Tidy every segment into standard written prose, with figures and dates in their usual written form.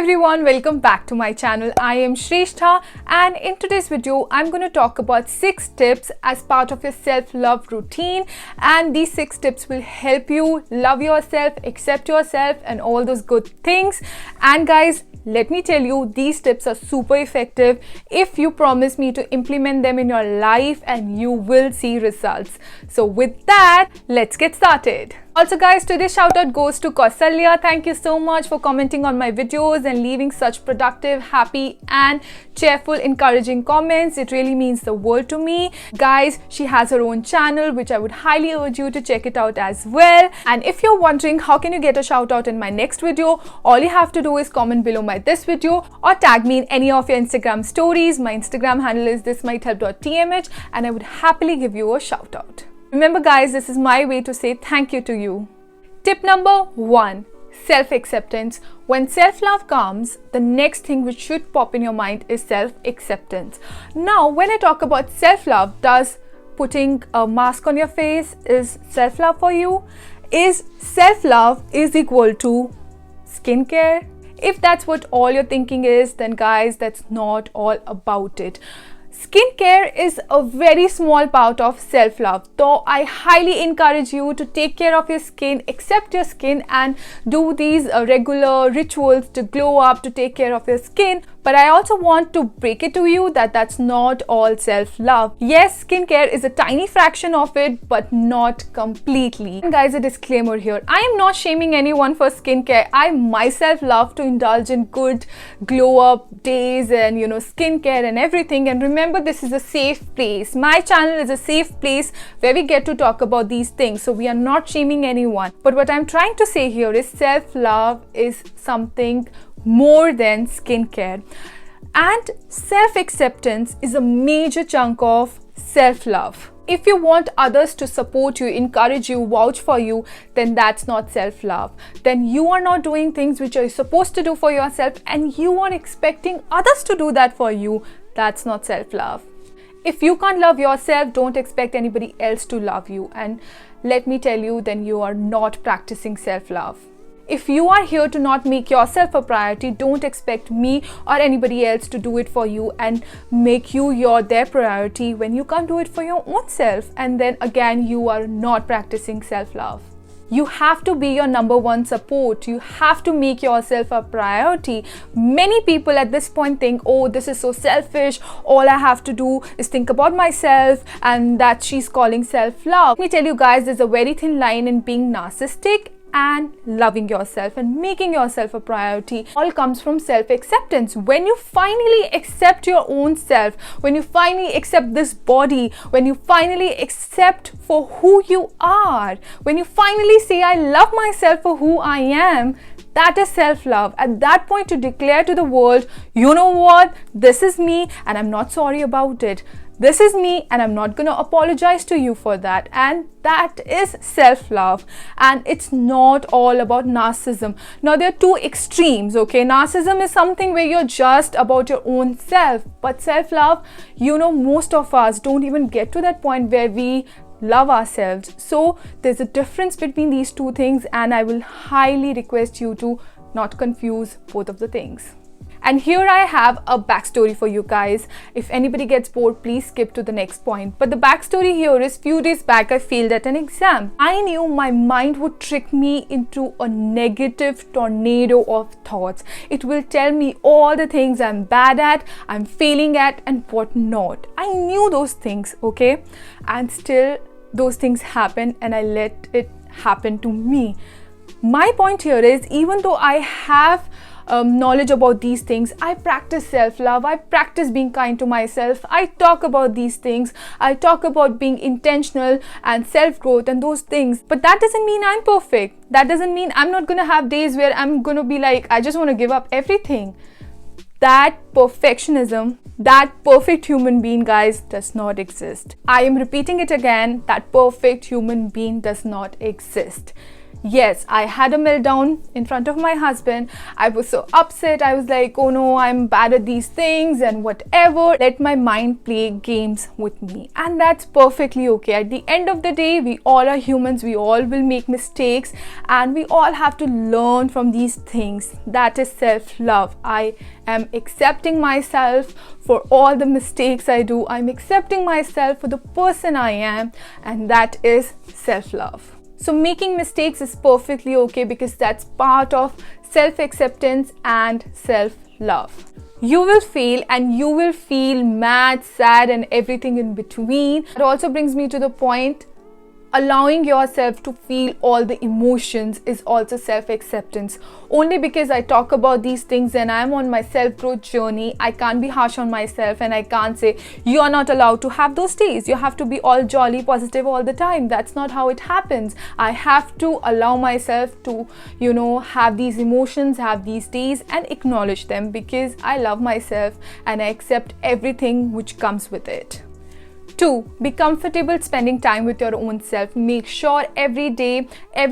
everyone, welcome back to my channel. I am Shrestha, and in today's video I'm going to talk about 6 tips as part of your self-love routine, and these 6 tips will help you love yourself, accept yourself and all those good things. And guys, let me tell you, these tips are super effective if you promise me to implement them in your life, and you will see results. So with that, let's get started. Also guys, today's shout out goes to Kausalya. Thank you so much for commenting on my videos and leaving such productive, happy and cheerful, encouraging comments. It really means the world to me. Guys, she has her own channel, which I would highly urge you to check it out as well. And if you're wondering how can you get a shout out in my next video, all you have to do is comment below this video or tag me in any of your Instagram stories. My Instagram handle is thismighthelp.tmh, and I would happily give you a shout out. Remember guys, this is my way to say thank you to you. Tip number 1, self-acceptance. When self-love comes, the next thing which should pop in your mind is self-acceptance. Now, when I talk about self-love, does putting a mask on your face is self-love for you? Is self-love is equal to skincare? If that's what all you're thinking is, then guys, that's not all about it. Skincare is a very small part of self-love, though I highly encourage you to take care of your skin, accept your skin and do these regular rituals to glow up, to take care of your skin. But I also want to break it to you that that's not all self-love. Yes, skincare is a tiny fraction of it, but not completely. And guys, a disclaimer here. I am not shaming anyone for skincare. I myself love to indulge in good glow-up days and skincare and everything. And remember, this is a safe place. My channel is a safe place where we get to talk about these things. So we are not shaming anyone. But what I'm trying to say here is self-love is something more than skincare, and self-acceptance is a major chunk of self-love. If you want others to support you, encourage you, vouch for you, then that's not self-love. Then you are not doing things which you're supposed to do for yourself, and you are expecting others to do that for you. That's not self-love. If you can't love yourself, don't expect anybody else to love you. And let me tell you, then you are not practicing self-love. If you are here to not make yourself a priority, don't expect me or anybody else to do it for you and make you their priority when you can't do it for your own self. And then again, you are not practicing self-love. You have to be your number one support. You have to make yourself a priority. Many people at this point think, oh, this is so selfish. All I have to do is think about myself, and that she's calling self-love. Let me tell you guys, there's a very thin line in being narcissistic and loving yourself and making yourself a priority. All comes from self-acceptance. When you finally accept your own self, when you finally accept this body, when you finally accept for who you are, when you finally say, I love myself for who I am, that is self-love. At that point, you declare to the world, you know what, this is me and I'm not sorry about it. This is me and I'm not going to apologize to you for that. And that is self-love. And it's not all about narcissism. Now, there are two extremes, okay? Narcissism is something where you're just about your own self. But self-love, most of us don't even get to that point where we love ourselves. So there's a difference between these two things, and I will highly request you to not confuse both of the things. And here I have a backstory for you guys. If anybody gets bored, please skip to the next point. But the backstory here is, few days back I failed at an exam. I knew my mind would trick me into a negative tornado of thoughts. It will tell me all the things I'm bad at, I'm failing at and whatnot. I knew those things, okay? And still those things happen, and I let it happen to me. My point here is, even though I have knowledge about these things, I practice self-love, I practice being kind to myself, I talk about these things, I talk about being intentional and self-growth and those things. But that doesn't mean I'm perfect. That doesn't mean I'm not gonna have days where I'm gonna be like, I just want to give up everything. That perfectionism, that perfect human being, guys, does not exist. I am repeating it again, that perfect human being does not exist. Yes, I had a meltdown in front of my husband. I was so upset. I was like, oh no, I'm bad at these things and whatever. Let my mind play games with me. And that's perfectly okay. At the end of the day, we all are humans. We all will make mistakes and we all have to learn from these things. That is self-love. I am accepting myself for all the mistakes I do. I'm accepting myself for the person I am, and that is self-love. So making mistakes is perfectly okay because that's part of self-acceptance and self-love. You will fail and you will feel mad, sad and everything in between. It also brings me to the point, allowing yourself to feel all the emotions is also self-acceptance. Only because I talk about these things and I'm on my self-growth journey, I can't be harsh on myself and I can't say you are not allowed to have those days. You have to be all jolly, positive all the time. That's not how it happens. I have to allow myself to, have these emotions, have these days and acknowledge them because I love myself and I accept everything which comes with it. 2. Be comfortable spending time with your own self. Make sure every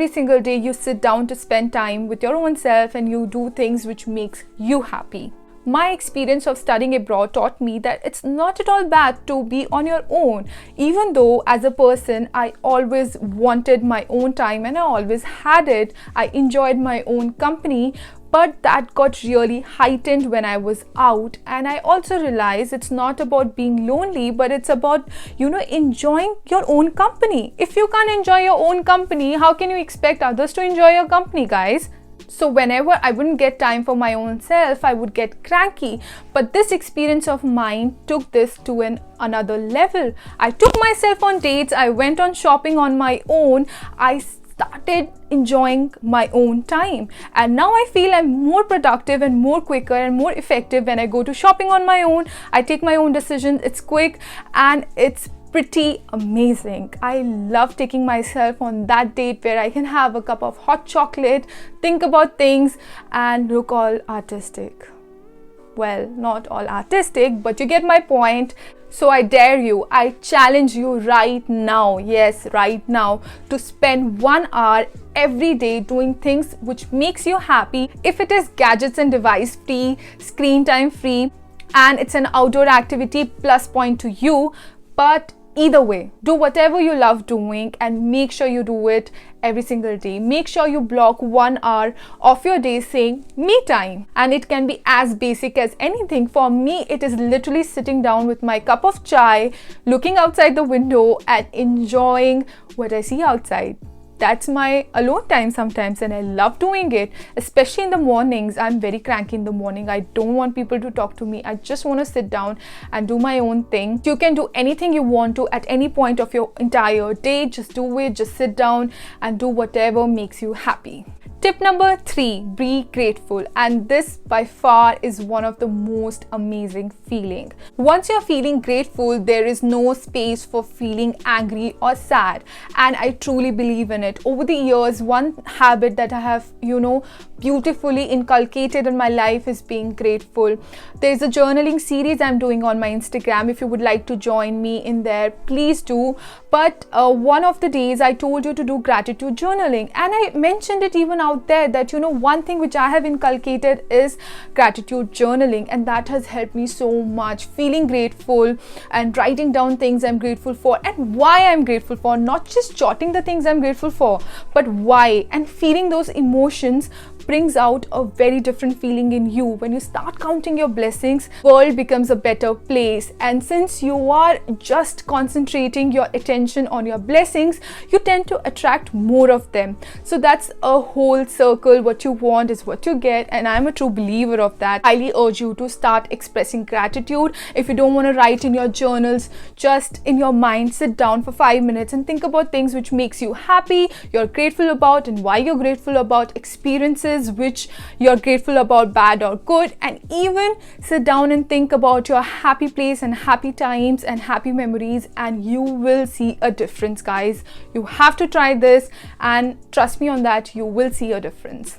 single day you sit down to spend time with your own self and you do things which makes you happy. My experience of studying abroad taught me that it's not at all bad to be on your own. Even though as a person, I always wanted my own time and I always had it. I enjoyed my own company. But that got really heightened when I was out, and I also realized it's not about being lonely, but it's about, enjoying your own company. If you can't enjoy your own company, how can you expect others to enjoy your company, guys? So whenever I wouldn't get time for my own self, I would get cranky. But this experience of mine took this to another level. I took myself on dates, I went on shopping on my own, I started enjoying my own time, and now I feel I'm more productive and more quicker and more effective when I go to shopping on my own. I take my own decisions, it's quick and it's pretty amazing. I love taking myself on that date where I can have a cup of hot chocolate, think about things and look all artistic. Well, not all artistic, but you get my point. So I dare you, I challenge you right now, yes, right now, to spend 1 hour every day doing things which makes you happy. If it is gadgets and device free, screen time free, and it's an outdoor activity, plus point to you. But either way, do whatever you love doing and make sure you do it every single day. Make sure you block 1 hour of your day saying me time, and it can be as basic as anything. For me, it is literally sitting down with my cup of chai, looking outside the window and enjoying what I see outside. That's my alone time sometimes, and I love doing it, especially in the mornings. I'm very cranky in the morning. I don't want people to talk to me. I just want to sit down and do my own thing. You can do anything you want to at any point of your entire day. Just do it. Just sit down and do whatever makes you happy. Tip number 3, be grateful. And this by far is one of the most amazing feeling. Once you're feeling grateful, there is no space for feeling angry or sad. And I truly believe in it. Over the years, one habit that I have, beautifully inculcated in my life is being grateful. There's a journaling series I'm doing on my Instagram. If you would like to join me in there, please do. But one of the days I told you to do gratitude journaling, and I mentioned it even out there that one thing which I have inculcated is gratitude journaling, and that has helped me so much. Feeling grateful and writing down things I'm grateful for and why I'm grateful for, not just jotting the things I'm grateful for, but why, and feeling those emotions brings out a very different feeling in you. When you start counting your blessings, world becomes a better place. And since you are just concentrating your attention on your blessings, you tend to attract more of them. So that's a whole circle. What you want is what you get, and I'm a true believer of that. I highly urge you to start expressing gratitude. If you don't want to write in your journals, just in your mind, sit down for 5 minutes and think about things which makes you happy, you're grateful about, and why you're grateful about, experiences which you're grateful about, bad or good, and even sit down and think about your happy place and happy times and happy memories, and you will see a difference, guys. You have to try this, and trust me on that, you will see a difference.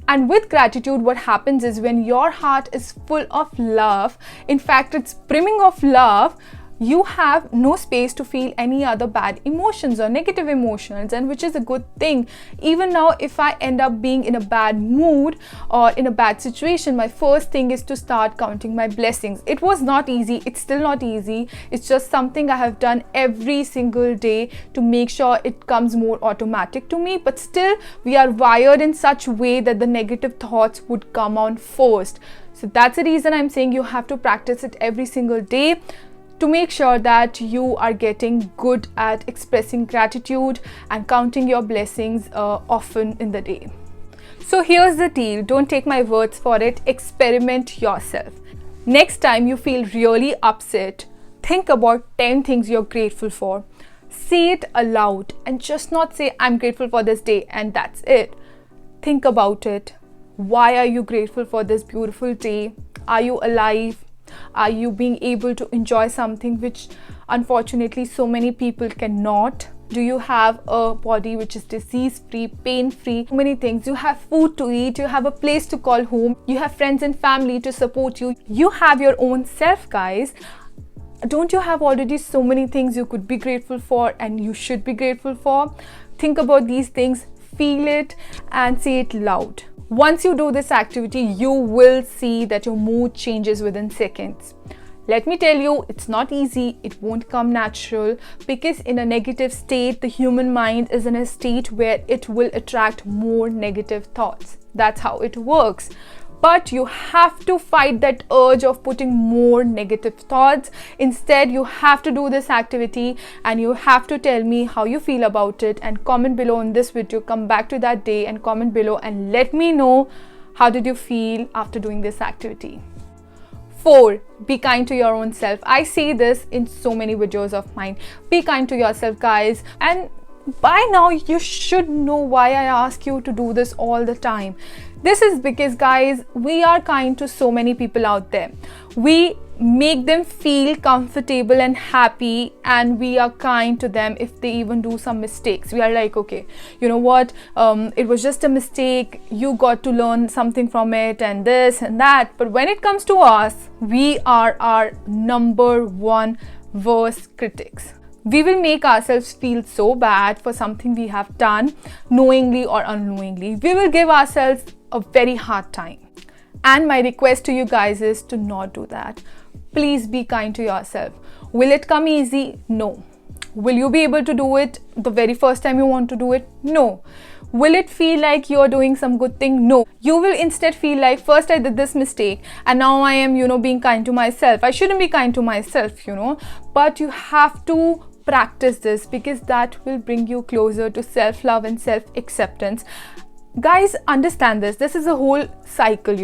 And with gratitude, what happens is when your heart is full of love, in fact, it's brimming of love, you have no space to feel any other bad emotions or negative emotions, and which is a good thing. Even now, if I end up being in a bad mood or in a bad situation, my first thing is to start counting my blessings. It was not easy, it's still not easy. It's just something I have done every single day to make sure it comes more automatic to me, but still we are wired in such a way that the negative thoughts would come on first. So that's the reason I'm saying you have to practice it every single day to make sure that you are getting good at expressing gratitude and counting your blessings often in the day. So here's the deal, don't take my words for it, experiment yourself. Next time you feel really upset, think about 10 things you're grateful for. Say it aloud and just not say I'm grateful for this day and that's it. Think about it. Why are you grateful for this beautiful day? Are you alive? Are you being able to enjoy something which unfortunately so many people cannot? Do you have a body which is disease-free, pain-free? So many things. You have food to eat, you have a place to call home, you have friends and family to support you. You have your own self, guys. Don't you have already so many things you could be grateful for and you should be grateful for? Think about these things, feel it and say it loud. Once you do this activity, you will see that your mood changes within seconds. Let me tell you, it's not easy, it won't come natural, because in a negative state, the human mind is in a state where it will attract more negative thoughts. That's how it works. But you have to fight that urge of putting more negative thoughts. Instead, you have to do this activity and you have to tell me how you feel about it and comment below in this video. Come back to that day and comment below and let me know how did you feel after doing this activity. 4. Be kind to your own self. I say this in so many videos of mine. Be kind to yourself, guys. And by now, you should know why I ask you to do this all the time. This is because, guys, we are kind to so many people out there. We make them feel comfortable and happy, and we are kind to them if they even do some mistakes. We are like, okay, you know what, it was just a mistake, you got to learn something from it and this and that. But when it comes to us, we are our number one worst critics. We will make ourselves feel so bad for something we have done, knowingly or unknowingly. We will give ourselves a very hard time. And my request to you guys is to not do that. Please be kind to yourself. Will it come easy? No. Will you be able to do it the very first time you want to do it? No. Will it feel like you're doing some good thing? No. You will instead feel like, first I did this mistake and now I am, being kind to myself. I shouldn't be kind to myself, But you have to practice this, because that will bring you closer to self-love and self-acceptance. Guys, understand this. This is a whole cycle,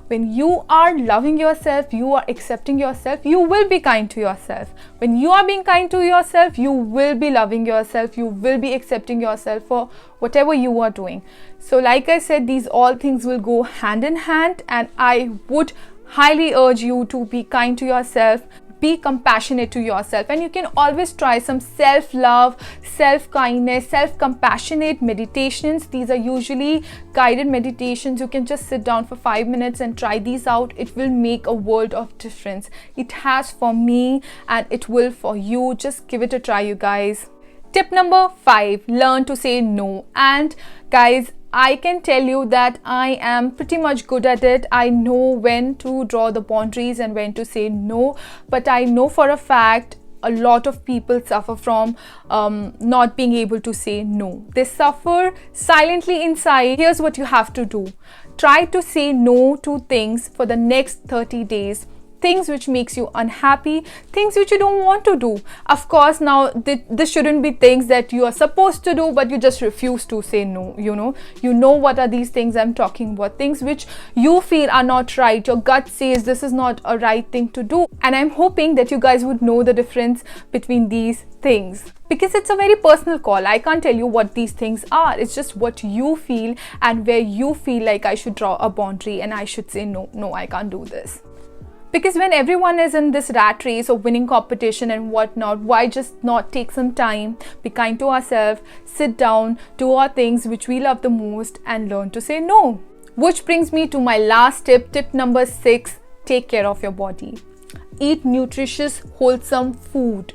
When you are loving yourself, you are accepting yourself, you will be kind to yourself. When you are being kind to yourself, you will be loving yourself, you will be accepting yourself for whatever you are doing. So like I said, these all things will go hand in hand, and I would highly urge you to be kind to yourself. Be compassionate to yourself, and you can always try some self-love, self-kindness, self-compassionate meditations. These are usually guided meditations. You can just sit down for 5 minutes and try these out. It will make a world of difference. It has for me and it will for you. Just give it a try, you guys. Tip number 5, learn to say no. And guys, I can tell you that I am pretty much good at it. I know when to draw the boundaries and when to say no, but I know for a fact a lot of people suffer from not being able to say no. They suffer silently inside. Here's what you have to do. Try to say no to things for the next 30 days. Things which makes you unhappy, things which you don't want to do. Of course, now this shouldn't be things that you are supposed to do, but you just refuse to say no. You know what are these things I'm talking about. Things which you feel are not right. Your gut says this is not a right thing to do. And I'm hoping that you guys would know the difference between these things, because it's a very personal call. I can't tell you what these things are. It's just what you feel and where you feel like I should draw a boundary and I should say no, I can't do this. Because when everyone is in this rat race of winning competition and whatnot, why just not take some time, be kind to ourselves, sit down, do our things which we love the most and learn to say no. Which brings me to my last tip, tip number 6, take care of your body. eat nutritious, wholesome food.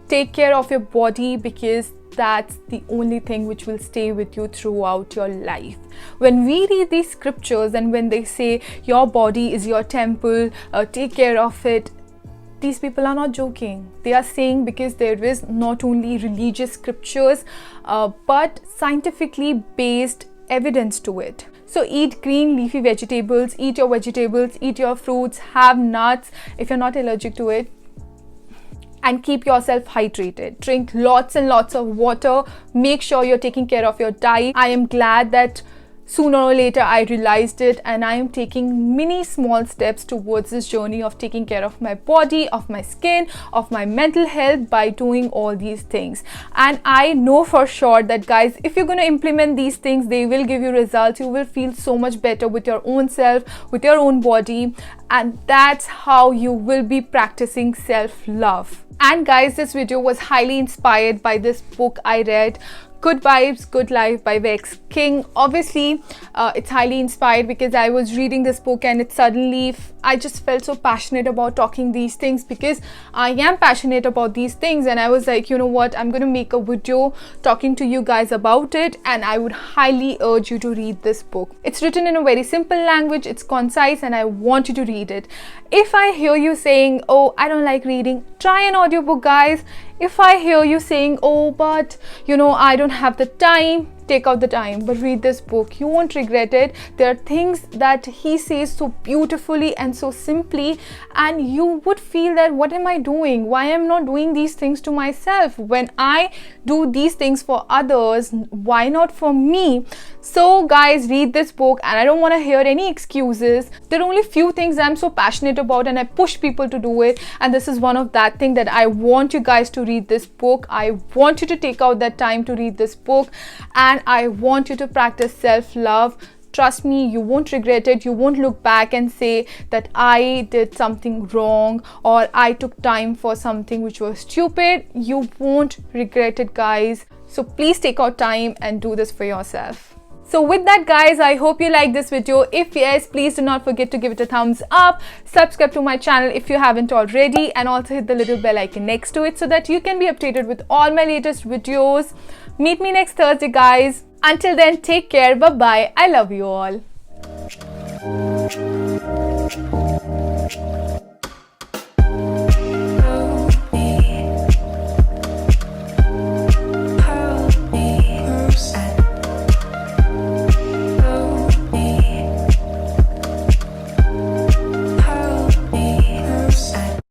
Take care of your body, because that's the only thing which will stay with you throughout your life. When we read these scriptures and when they say your body is your temple, take care of it, these people are not joking. They are saying because there is not only religious scriptures but scientifically based evidence to it. So eat green leafy vegetables, eat your vegetables, eat your fruits, have nuts if you're not allergic to it, and keep yourself hydrated. Drink lots and lots of water. Make sure you're taking care of your diet. I am glad that sooner or later I realized it, and I am taking many small steps towards this journey of taking care of my body, of my skin, of my mental health by doing all these things. And I know for sure that, guys, if you're going to implement these things, they will give you results. You will feel so much better with your own self, with your own body, and that's how you will be practicing self-love. And guys, this video was highly inspired by this book I read, Good Vibes, Good Life by Vex King. Obviously, it's highly inspired because I was reading this book and it suddenly, I just felt so passionate about talking these things, because I am passionate about these things, and I was like, you know what, I'm going to make a video talking to you guys about it, and I would highly urge you to read this book. It's written in a very simple language, it's concise, and I want you to read it. If I hear you saying, oh, I don't like reading, try an audiobook, guys. If I hear you saying, oh, but you know, I don't have the time, take out the time, but read this book. You won't regret it. There are things that he says so beautifully and so simply, and you would feel that, what am I doing? Why am I not doing these things to myself? When I do these things for others, why not for me? So guys, read this book, and I don't want to hear any excuses. There are only few things I'm so passionate about, and I push people to do it, and this is one of that thing that I want you guys to read this book. I want you to take out that time to read this book, and I want you to practice self-love. Trust me, you won't regret it. You won't look back and say that I did something wrong or I took time for something which was stupid. You won't regret it, guys. So please take out time and do this for yourself. So with that, guys, I hope you like this video. If yes, please do not forget to give it a thumbs up. Subscribe to my channel if you haven't already, and also hit the little bell icon next to it so that you can be updated with all my latest videos. Meet me next Thursday, guys. Until then, take care. Bye-bye. I love you all.